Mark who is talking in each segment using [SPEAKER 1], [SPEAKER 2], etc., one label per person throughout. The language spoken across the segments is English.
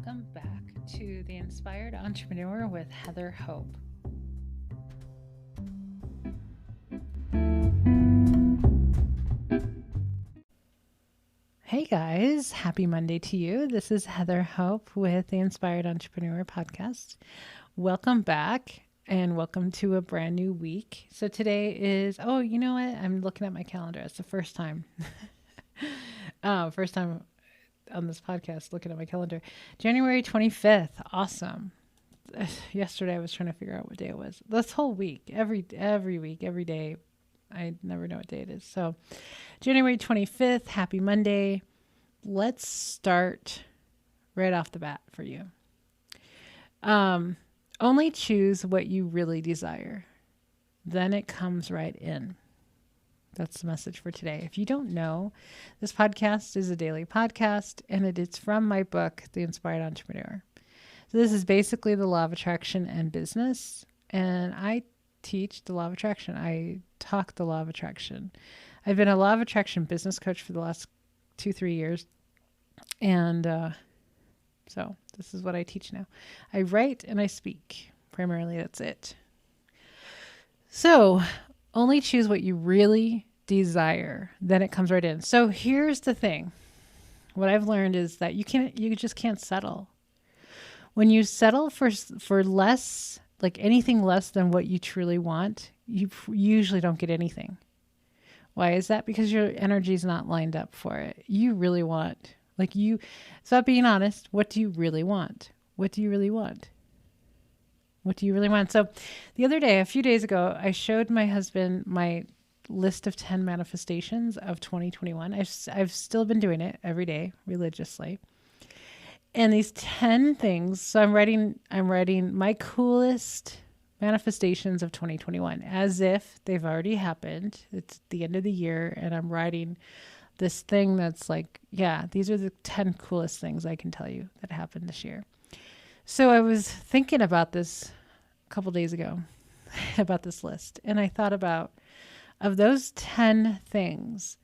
[SPEAKER 1] Welcome back to The Inspired Entrepreneur with Heather Hope. Hey guys, happy Monday to you. This is Heather Hope with the Inspired Entrepreneur podcast. Welcome back and welcome to a brand new week. So today is, you know what? I'm looking at my calendar. It's the first time. First time on this podcast looking at my calendar. January 25th. Awesome. Yesterday I was trying to figure out what day it was. This whole week, every week, every day, I never know what day it is. So January 25th, happy Monday. Let's start right off the bat for you. Only choose what you really desire. Then it comes right in. That's the message for today. If you don't know, this podcast is a daily podcast, and it's from my book, The Inspired Entrepreneur. So this is basically the law of attraction and business, and I teach the law of attraction. I talk the law of attraction. I've been a law of attraction business coach for the last 2-3 years, and so this is what I teach now. I write and I speak. Primarily, that's it. So only choose what you really desire. Then it comes right in. So here's the thing. What I've learned is that you just can't settle. When you settle for less, like anything less than what you truly want, you usually don't get anything. Why is that? Because your energy is not lined up for it. You really want, stop being honest. What do you really want? What do you really want? What do you really want? So the other day, a few days ago, I showed my husband my list of 10 manifestations of 2021. I've still been doing it every day religiously. And these 10 things, so I'm writing my coolest manifestations of 2021 as if they've already happened. It's the end of the year and I'm writing this thing that's like, yeah, these are the 10 coolest things I can tell you that happened this year. So I was thinking about this a couple days ago, about this list. And I thought about, of those 10 things,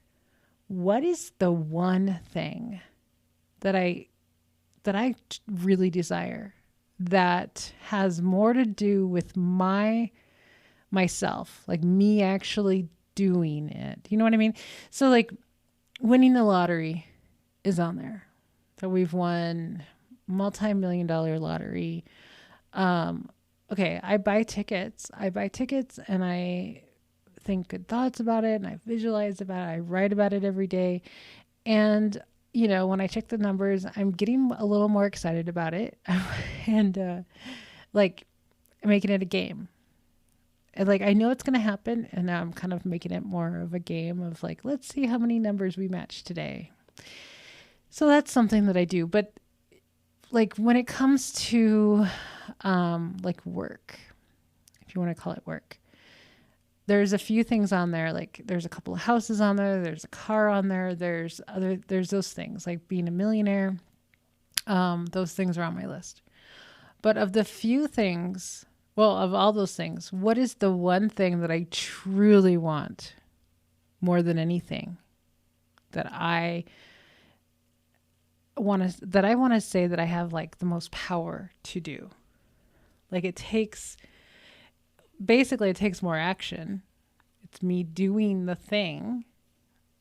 [SPEAKER 1] what is the one thing that I really desire that has more to do with myself, like me actually doing it? You know what I mean? So like winning the lottery is on there. So we've won multi-million-dollar lottery. Okay, I buy tickets and I think good thoughts about it and I visualize about it. I write about it every day. And, you know, when I check the numbers, I'm getting a little more excited about it and making it a game. And I know it's going to happen. And now I'm kind of making it more of a game of let's see how many numbers we match today. So that's something that I do. But when it comes to work, if you want to call it work, there's a few things on there. There's a couple of houses on there. There's a car on there. There's those things like being a millionaire. Those things are on my list. But of the few things, of all those things, what is the one thing that I truly want more than anything that I want to say that I have the most power to do? It takes more action. It's me doing the thing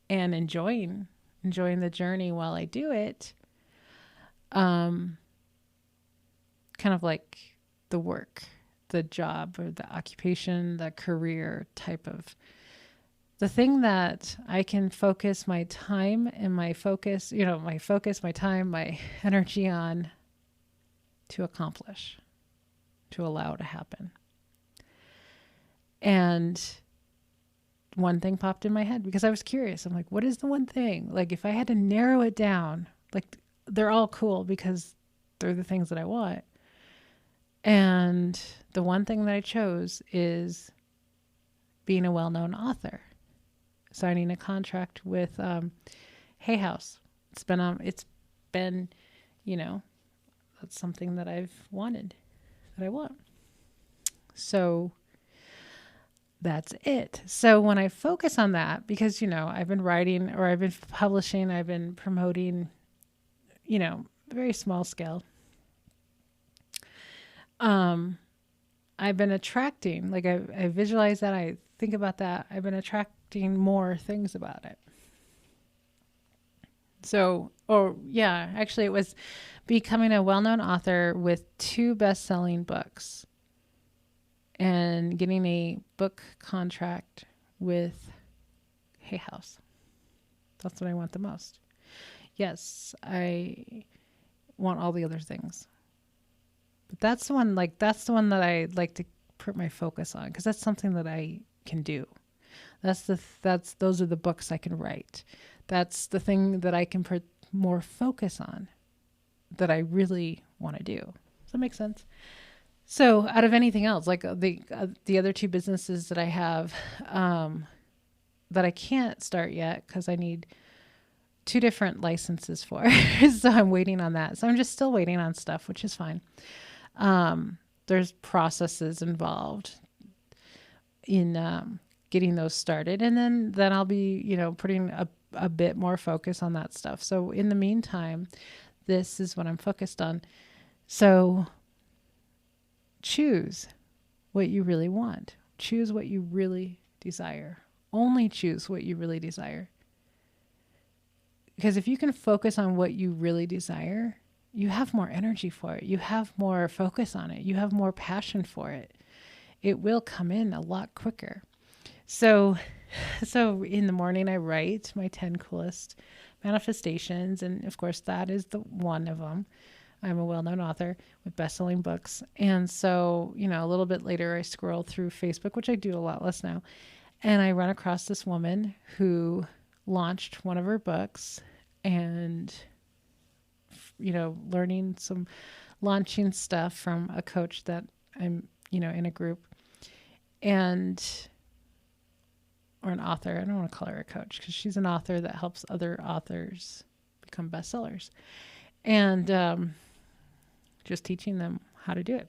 [SPEAKER 1] and enjoying the journey while I do it. Kind of like the work, the job or the occupation, the career type of the thing that I can focus my time and my time, my energy on to accomplish, to allow to happen. And one thing popped in my head because I was curious. I'm like, what is the one thing? If I had to narrow it down, they're all cool because they're the things that I want. And the one thing that I chose is being a well-known author, signing a contract with Hay House. It's been, that's something that I've wanted, that I want. So that's it. So when I focus on that, because, I've been writing or I've been publishing, I've been promoting, very small scale. I've been attracting, like I visualize that, I think about that. I've been attracting more things about it. So, or yeah, actually, it was becoming a well known author with 2 best selling books and getting a book contract with Hay House. That's what I want the most. Yes, I want all the other things. But that's the one, that I like to put my focus on, because that's something that I can do. Those are the books I can write. That's the thing that I can put more focus on, that I really want to do. Does that make sense? So out of anything else, like the other 2 businesses that I have, that I can't start yet because I need 2 different licenses for. So I'm waiting on that. So I'm just still waiting on stuff, which is fine. There's processes involved in getting those started. And then I'll be, putting a bit more focus on that stuff. So in the meantime, this is what I'm focused on. So choose what you really want. Choose what you really desire. Only choose what you really desire. Because if you can focus on what you really desire, you have more energy for it. You have more focus on it. You have more passion for it. It will come in a lot quicker. So in the morning, I write my 10 coolest manifestations. And of course, that is the one of them. I'm a well-known author with best-selling books. And so, a little bit later, I scroll through Facebook, which I do a lot less now. And I run across this woman who launched one of her books and, learning some launching stuff from a coach that I'm, in a group or an author. I don't want to call her a coach because she's an author that helps other authors become bestsellers. And just teaching them how to do it.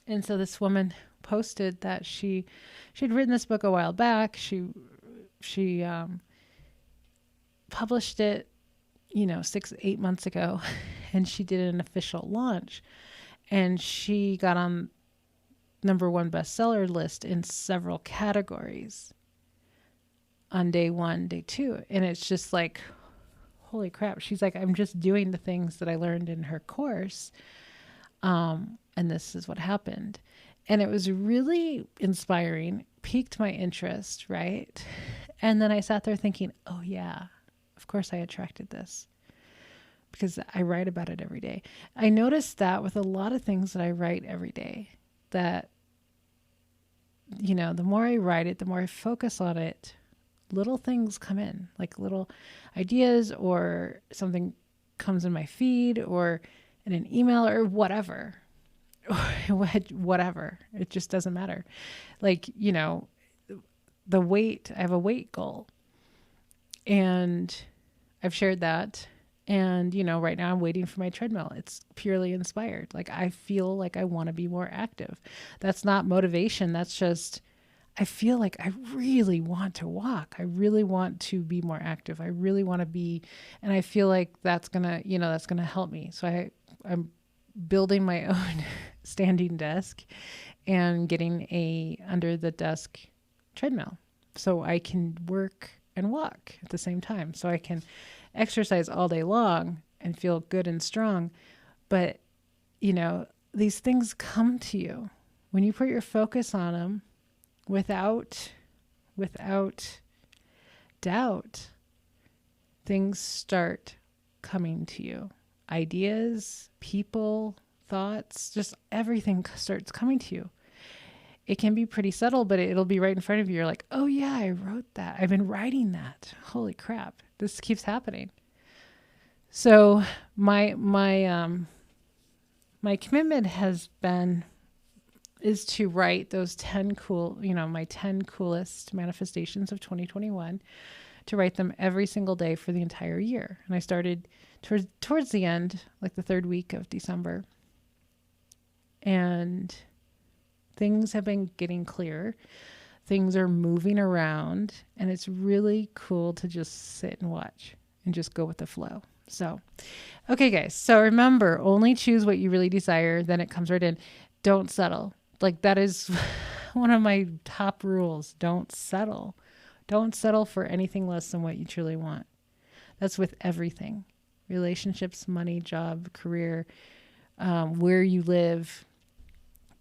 [SPEAKER 1] And so this woman posted that she'd written this book a while back. She published it, 6-8 months ago, and she did an official launch, and she got on #1 bestseller list in several categories on day 1, day 2. And it's just like, holy crap. She's like, I'm just doing the things that I learned in her course. And this is what happened. And it was really inspiring, piqued my interest, right? And then I sat there thinking, oh yeah, of course I attracted this, because I write about it every day. I noticed that with a lot of things that I write every day, that, the more I write it, the more I focus on it, little things come in, like little ideas, or something comes in my feed or in an email or whatever. Whatever. It just doesn't matter. Like, the weight, I have a weight goal, and I've shared that. And, right now I'm waiting for my treadmill. It's purely inspired. Like, I feel like I want to be more active. That's not motivation. That's just, I feel like I really want to walk. I really want to be more active. I really want to be, and I feel like that's going to help me. So I'm building my own standing desk and getting a under the desk treadmill so I can work and walk at the same time. So I can exercise all day long and feel good and strong. But, these things come to you when you put your focus on them without doubt. Things start coming to you. Ideas, people, thoughts, just everything starts coming to you. It can be pretty subtle, but it'll be right in front of you. You're like, oh yeah, I wrote that. I've been writing that. Holy crap. This keeps happening. So my commitment is to write those 10 my 10 coolest manifestations of 2021, to write them every single day for the entire year. And I started towards the end, like the 3rd week of December. And things have been getting clearer. Things are moving around, and it's really cool to just sit and watch and just go with the flow. So, okay, guys. So remember, only choose what you really desire. Then it comes right in. don't settle. Like that is one of my top rules. Don't settle. Don't settle for anything less than what you truly want. That's with everything. Relationships, money, job, career, where you live.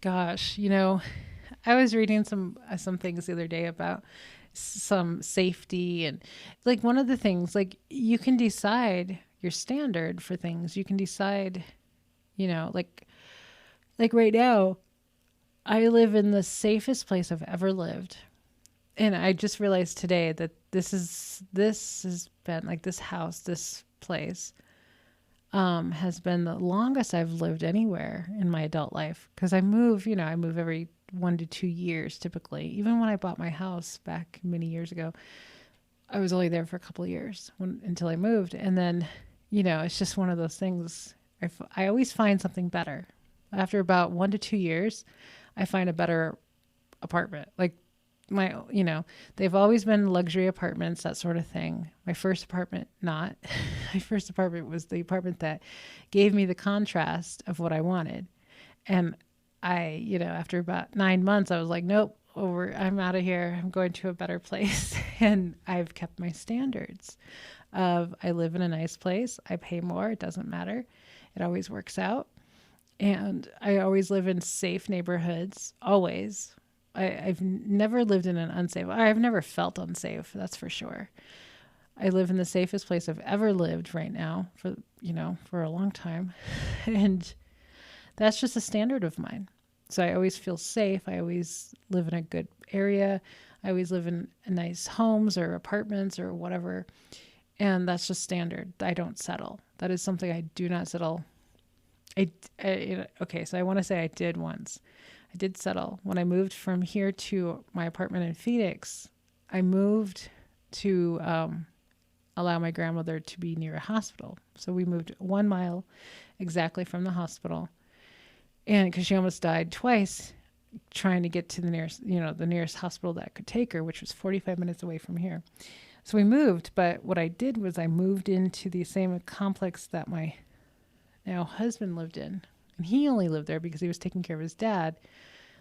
[SPEAKER 1] Gosh, I was reading some things the other day about some safety, and like one of the things, like you can decide your standard for things. You can decide, like right now, I live in the safest place I've ever lived. And I just realized today that this has been like this house, this place, has been the longest I've lived anywhere in my adult life. Cause I move every 1 to 2 years typically. Even when I bought my house back many years ago, I was only there for a couple of years until I moved. And then, it's just one of those things. I always find something better. After about 1 to 2 years, I find a better apartment. Like they've always been luxury apartments, that sort of thing. My first apartment, not. My first apartment was the apartment that gave me the contrast of what I wanted. And I, after about 9 months, I was like, nope, I'm out of here. I'm going to a better place. And I've kept my standards of I live in a nice place. I pay more. It doesn't matter. It always works out. And I always live in safe neighborhoods, always. I've never lived in an unsafe. I've never felt unsafe. That's for sure. I live in the safest place I've ever lived right now for a long time. And that's just a standard of mine. So I always feel safe. I always live in a good area. I always live in nice homes or apartments or whatever. And that's just standard. I don't settle. That is something I do not settle. Okay, so I want to say I did once. I did settle. When I moved from here to my apartment in Phoenix, I moved to allow my grandmother to be near a hospital. So we moved 1 mile exactly from the hospital. And because she almost died twice trying to get to the nearest hospital that could take her, which was 45 minutes away from here. So we moved, but what I did was I moved into the same complex that my now husband lived in. And he only lived there because he was taking care of his dad.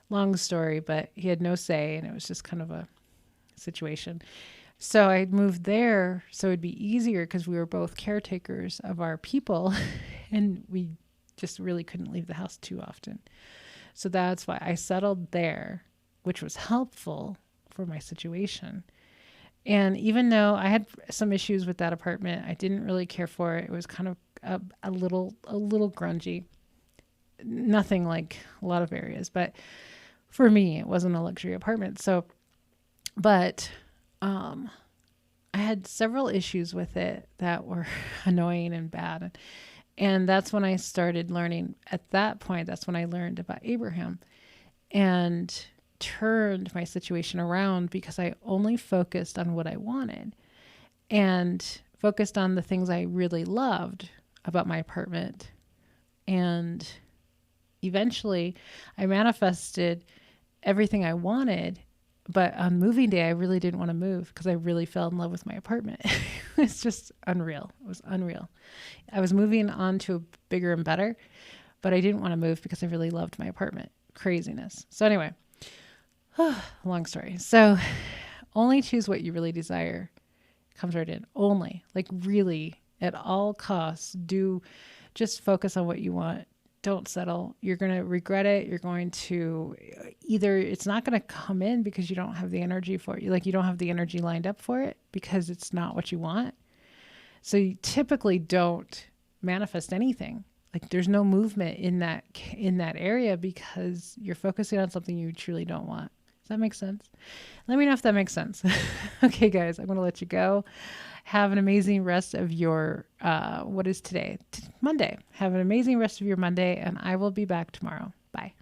[SPEAKER 1] Long story, but he had no say, and it was just kind of a situation. So I moved there so it'd be easier because we were both caretakers of our people, and we just really couldn't leave the house too often. So that's why I settled there, which was helpful for my situation. And even though I had some issues with that apartment, I didn't really care for it. It was kind of a little grungy. Nothing like a lot of areas, but for me, it wasn't a luxury apartment. So, but I had several issues with it that were annoying and bad. And that's when I started learning. At that point, that's when I learned about Abraham and turned my situation around because I only focused on what I wanted and focused on the things I really loved about my apartment. And eventually I manifested everything I wanted, but on moving day, I really didn't want to move because I really fell in love with my apartment. It's just unreal. It was unreal. I was moving on to a bigger and better, but I didn't want to move because I really loved my apartment. Craziness. So anyway, long story. So only choose what you really desire. Comes right in. Only, like really at all costs, do just focus on what you want. Don't settle. You're going to regret it. You're going to either it's not going to come in because you don't have the energy for it. Like you don't have the energy lined up for it because it's not what you want. So you typically don't manifest anything. Like there's no movement in that area because you're focusing on something you truly don't want. Does that make sense? Let me know if that makes sense. Okay, guys, I'm going to let you go. Have an amazing rest of your, what is today? Monday. Have an amazing rest of your Monday, and I will be back tomorrow. Bye.